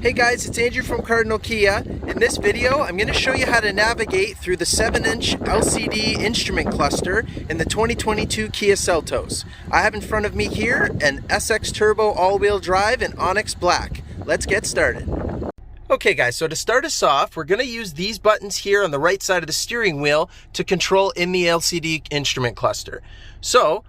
Hey guys, it's Andrew from Cardinal Kia. In this video, I'm going to show you how to navigate through the 7-inch LCD instrument cluster in the 2022 Kia Seltos. I have in front of me here an SX Turbo all-wheel drive in Onyx Black. Let's get started. Okay guys, so to start us off, we're going to use these buttons here on the right side of the steering wheel to control in the LCD instrument cluster. So,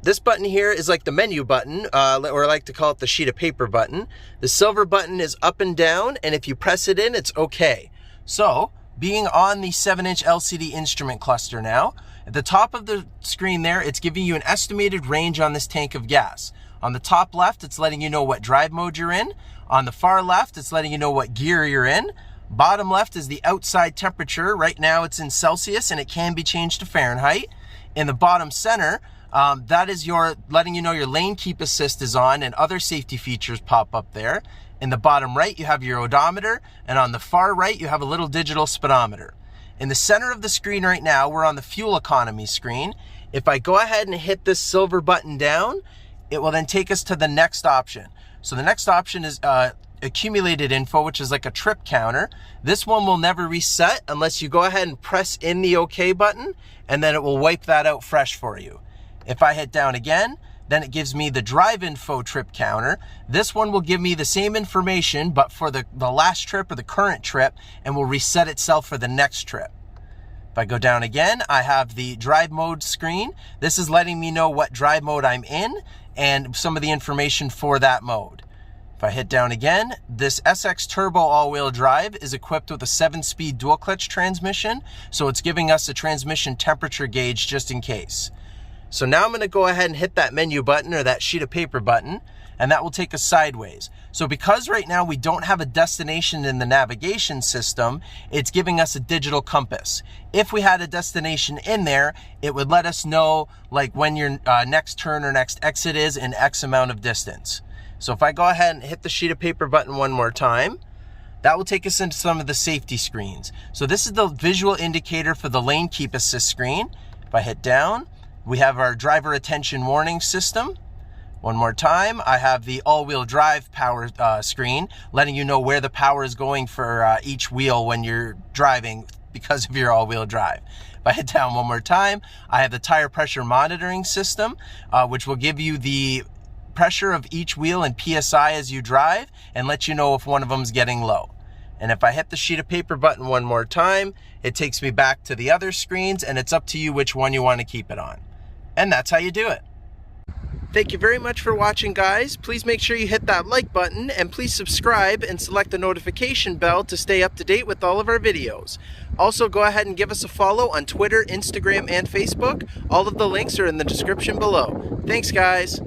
this button here is like the menu button, or I like to call it the sheet of paper button. The silver button is up and down, and if you press it in, it's okay. So, being on the 7-inch LCD instrument cluster now, at the top of the screen there, it's giving you an estimated range on this tank of gas. On the top left, it's letting you know what drive mode you're in. On the far left, it's letting you know what gear you're in. Bottom left is the outside temperature. Right now, it's in Celsius, and it can be changed to Fahrenheit. In the bottom center, that is letting you know your lane keep assist is on, and other safety features pop up there. In the bottom right, you have your odometer, and on the far right, you have a little digital speedometer. In the center of the screen right now, we're on the fuel economy screen. If I go ahead and hit this silver button down, it will then take us to the next option. So the next option is accumulated info, which is like a trip counter. This one will never reset unless you go ahead and press in the OK button, and then it will wipe that out fresh for you. If I hit down again, then it gives me the drive info trip counter. This one will give me the same information, but for the last trip or the current trip, and will reset itself for the next trip. If I go down again, I have the drive mode screen. This is letting me know what drive mode I'm in and some of the information for that mode. If I hit down again, this SX Turbo all-wheel drive is equipped with a 7-speed dual clutch transmission, so it's giving us a transmission temperature gauge just in case. So now I'm going to go ahead and hit that menu button or that sheet of paper button, and that will take us sideways. So because right now we don't have a destination in the navigation system, it's giving us a digital compass. If we had a destination in there, it would let us know like when your next turn or next exit is in X amount of distance. So if I go ahead and hit the sheet of paper button one more time, that will take us into some of the safety screens. So this is the visual indicator for the lane keep assist screen. If I hit down, we have our driver attention warning system. One more time, I have the all-wheel drive power screen, letting you know where the power is going for each wheel when you're driving because of your all-wheel drive. If I hit down one more time, I have the tire pressure monitoring system, which will give you the pressure of each wheel in PSI as you drive and let you know if one of them is getting low. And if I hit the sheet of paper button one more time, it takes me back to the other screens, and it's up to you which one you want to keep it on. And that's how you do it. Thank you very much for watching, guys. Please make sure you hit that like button, and please subscribe and select the notification bell to stay up to date with all of our videos. Also, go ahead and give us a follow on Twitter, Instagram, and Facebook. All of the links are in the description below. Thanks, guys.